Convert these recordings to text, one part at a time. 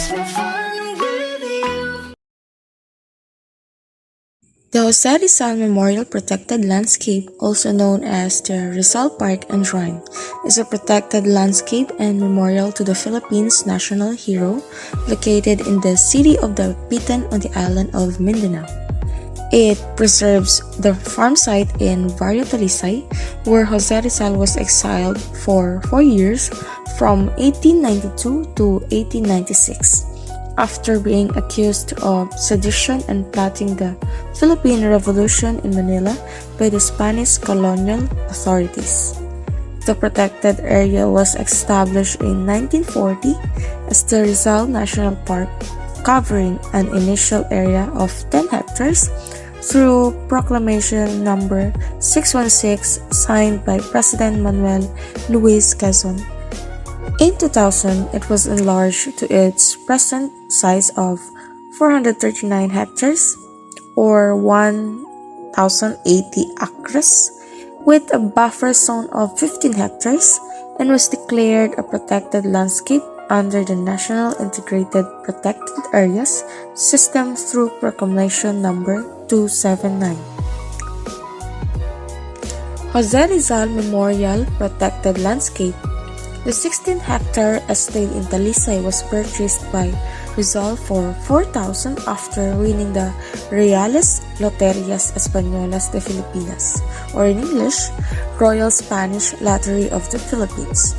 having fun with you. The Jose Rizal Memorial Protected Landscape, also known as the Rizal Park and Shrine, is a protected landscape and memorial to the Philippines' national hero located in the city of Dapitan on the island of Mindanao. It preserves the farm site in Barrio Talisay, where Jose Rizal was exiled for 4 years from 1892 to 1896 after being accused of sedition and plotting the Philippine Revolution in Manila by the Spanish colonial authorities. The protected area was established in 1940 as the Rizal National Park, covering an initial area of 10 hectares through Proclamation Number 616 signed by President Manuel Luis Quezon. In 2000, it was enlarged to its present size of 439 hectares or 1,080 acres with a buffer zone of 15 hectares and was declared a protected landscape under the National Integrated Protected Areas System through Proclamation Number 279. Jose Rizal Memorial Protected Landscape. The 16-hectare estate in Talisay was purchased by Rizal for 4,000 after winning the Reales Loterias Españolas de Filipinas, or in English, Royal Spanish Lottery of the Philippines.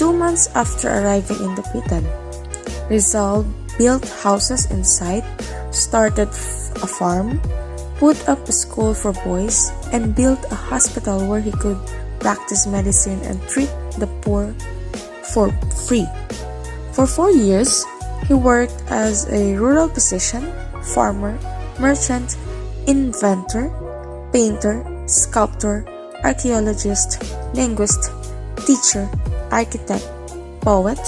2 months after arriving in Dapitan, Rizal built houses inside, started a farm, put up a school for boys, and built a hospital where he could practice medicine and treat the poor for free. For 4 years, he worked as a rural physician, farmer, merchant, inventor, painter, sculptor, archaeologist, linguist, teacher, architect, poet,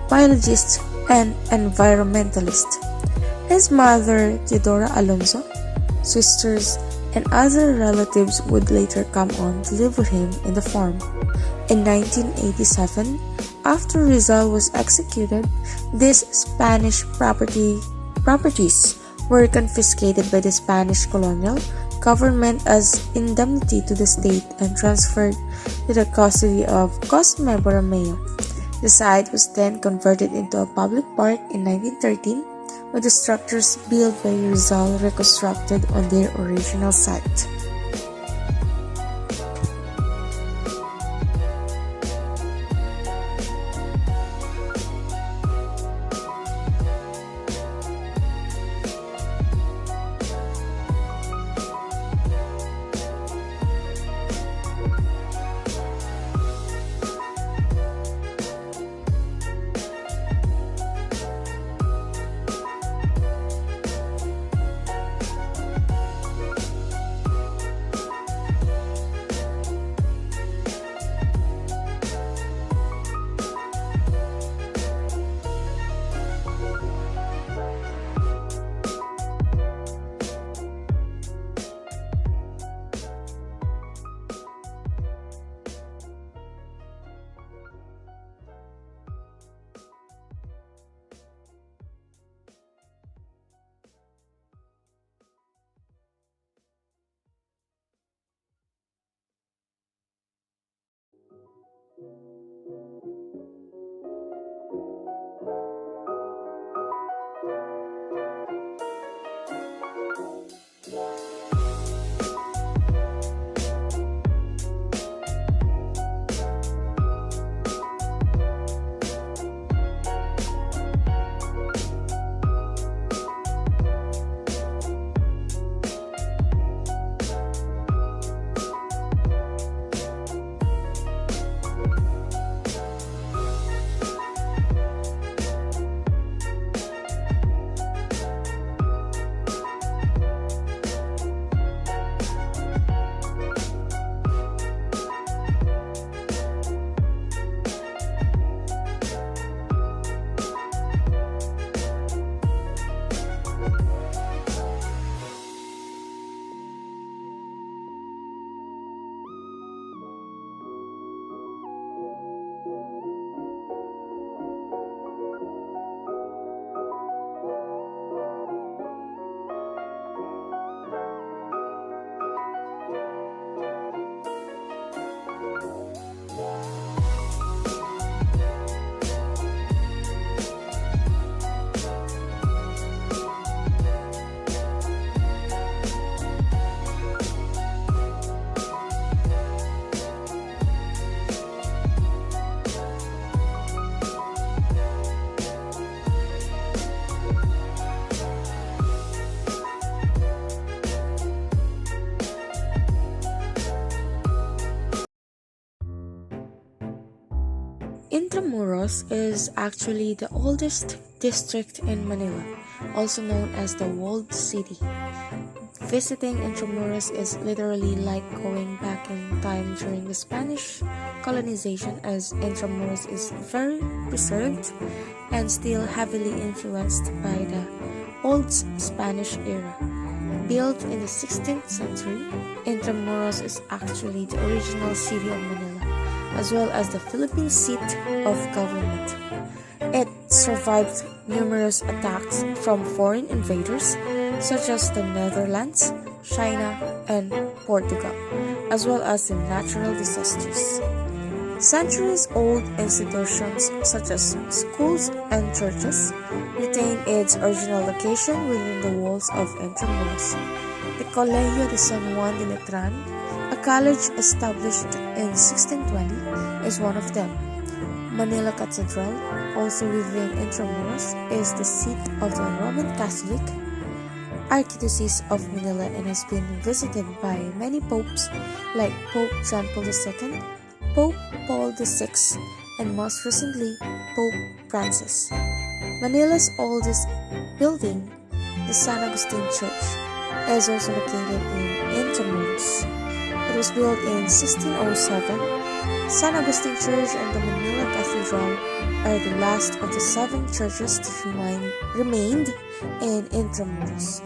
biologist, and environmentalist. His mother, Theodora Alonso, sisters, and other relatives would later come on to live with him in the farm. In 1987, after Rizal was executed, these Spanish properties were confiscated by the Spanish colonial government as indemnity to the state and transferred to the custody of Cosme Borromeo. The site was then converted into a public park in 1913, with the structures built by Rizal reconstructed on their original site. Intramuros is actually the oldest district in Manila, also known as the Walled City. Visiting Intramuros is literally like going back in time during the Spanish colonization, as Intramuros is very preserved and still heavily influenced by the old Spanish era. Built in the 16th century, Intramuros is actually the original city of Manila, as well as the Philippine seat of government. It survived numerous attacks from foreign invaders such as the Netherlands, China, and Portugal, as well as the natural disasters. Centuries-old institutions such as schools and churches retain its original location within the walls of Intramuros. The Colegio de San Juan de Letran, a college established in 1620, is one of them. Manila Cathedral, also within Intramuros, is the seat of the Roman Catholic Archdiocese of Manila and has been visited by many popes like Pope John Paul II, Pope Paul VI, and most recently, Pope Francis. Manila's oldest building, the San Agustin Church, is also located in Intramuros. It was built in 1607. San Agustin Church and the Manila Cathedral are the last of the 7 churches that remained in Intramuros.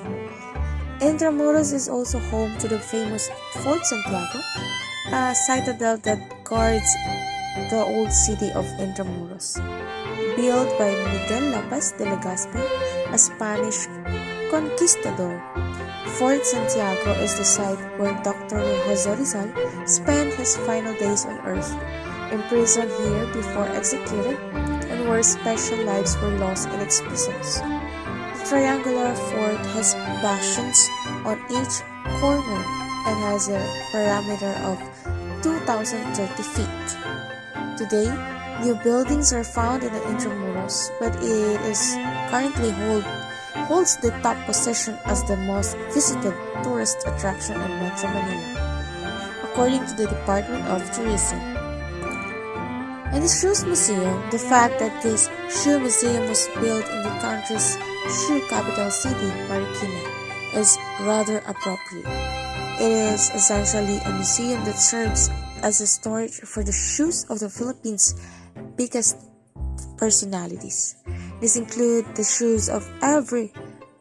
Intramuros is also home to the famous Fort Santiago, a citadel that guards the old city of Intramuros. Built by Miguel Lopez de Legazpi, a Spanish conquistador, Fort Santiago is the site where Dr. Jose Rizal spent his final days on earth, imprisoned here before executed, and where special lives were lost in its prisons. The triangular fort has bastions on each corner and has a perimeter of 2,030 feet. Today, new buildings are found in the Intramuros, but it is currently holds the top position as the most visited tourist attraction in Metro Manila, according to the Department of Tourism. In the Shoes Museum, the fact that this shoe museum was built in the country's shoe capital city, Marikina, is rather appropriate. It is essentially a museum that serves as a storage for the shoes of the Philippines' biggest personalities. These include the shoes of every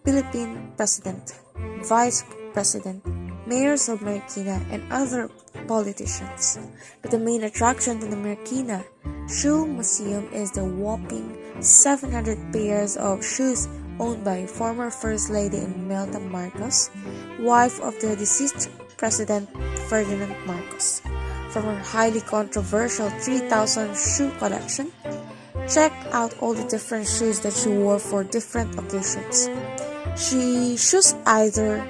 Philippine president, vice president, mayors of Marikina, and other politicians. But the main attraction to the Marikina Shoe Museum is the whopping 700 pairs of shoes owned by former First Lady Imelda Marcos, wife of the deceased President Ferdinand Marcos. From her highly controversial 3,000 shoe collection, check out all the different shoes that she wore for different occasions. Shoes either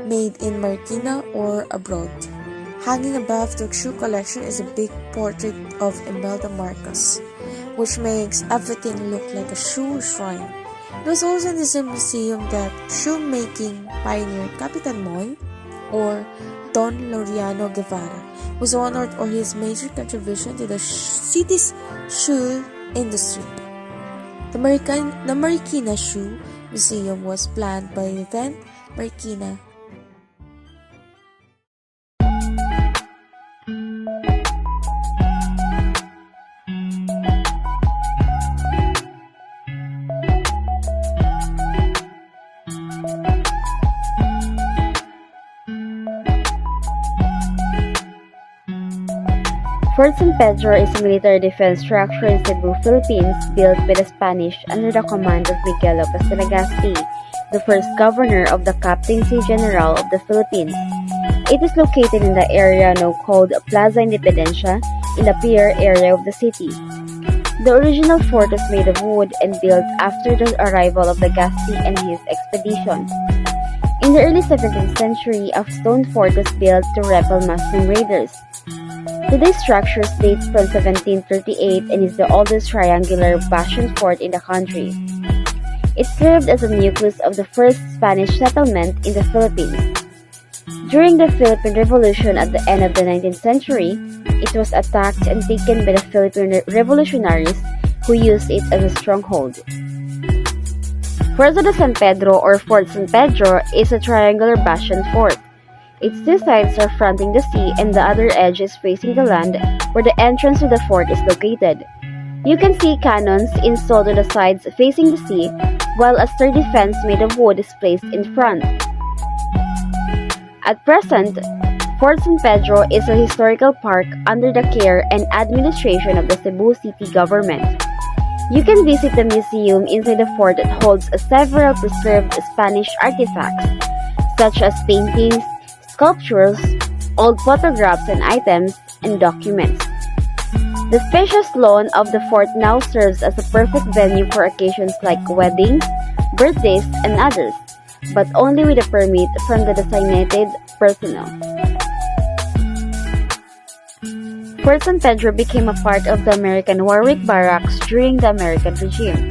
made in Marikina or abroad. Hanging above the shoe collection is a big portrait of Imelda Marcos, which makes everything look like a shoe shrine. It was also in the same museum that shoemaking pioneer Capitan Moy, or Don Laureano Guevara, was honored for his major contribution to the city's shoe industry. The Marikina Shoe Museum was planned by the then Marikina Fort San Pedro is a military defense structure in Cebu, Philippines, built by the Spanish under the command of Miguel Lopez de Legazpi, the first governor of the Captaincy General of the Philippines. It is located in the area now called Plaza Independencia in the pier area of the city. The original fort was made of wood and built after the arrival of Legazpi and his expedition. In the early 17th century, a stone fort was built to repel Muslim raiders. Today's structure dates from 1738 and is the oldest triangular bastion fort in the country. It served as a nucleus of the first Spanish settlement in the Philippines. During the Philippine Revolution at the end of the 19th century, it was attacked and taken by the Philippine revolutionaries who used it as a stronghold. Fuerza de San Pedro or Fort San Pedro is a triangular bastion fort. Its two sides are fronting the sea and the other edge is facing the land where the entrance to the fort is located. You can see cannons installed on the sides facing the sea, while a sturdy fence made of wood is placed in front. At present, Fort San Pedro is a historical park under the care and administration of the Cebu City government. You can visit the museum inside the fort that holds several preserved Spanish artifacts, such as paintings, sculptures, old photographs and items, and documents. The spacious lawn of the fort now serves as a perfect venue for occasions like weddings, birthdays, and others, but only with a permit from the designated personnel. Fort San Pedro became a part of the American Warwick Barracks during the American regime.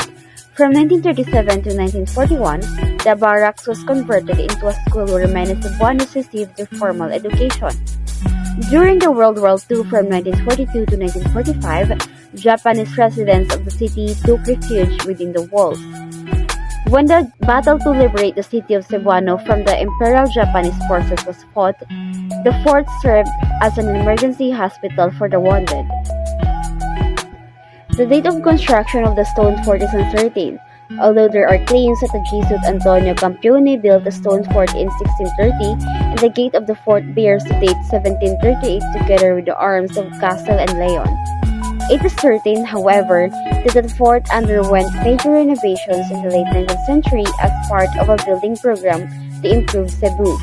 From 1937 to 1941, the barracks was converted into a school where many Cebuanos received their formal education. During the World War II from 1942 to 1945, Japanese residents of the city took refuge within the walls. When the battle to liberate the city of Cebuano from the Imperial Japanese forces was fought, the fort served as an emergency hospital for the wounded. The date of construction of the stone fort is uncertain, although there are claims that the Jesuit Antonio Campione built the stone fort in 1630, and the gate of the fort bears the date 1738 together with the arms of Castle and Leon. It is certain, however, that the fort underwent major renovations in the late 19th century as part of a building program to improve Cebu.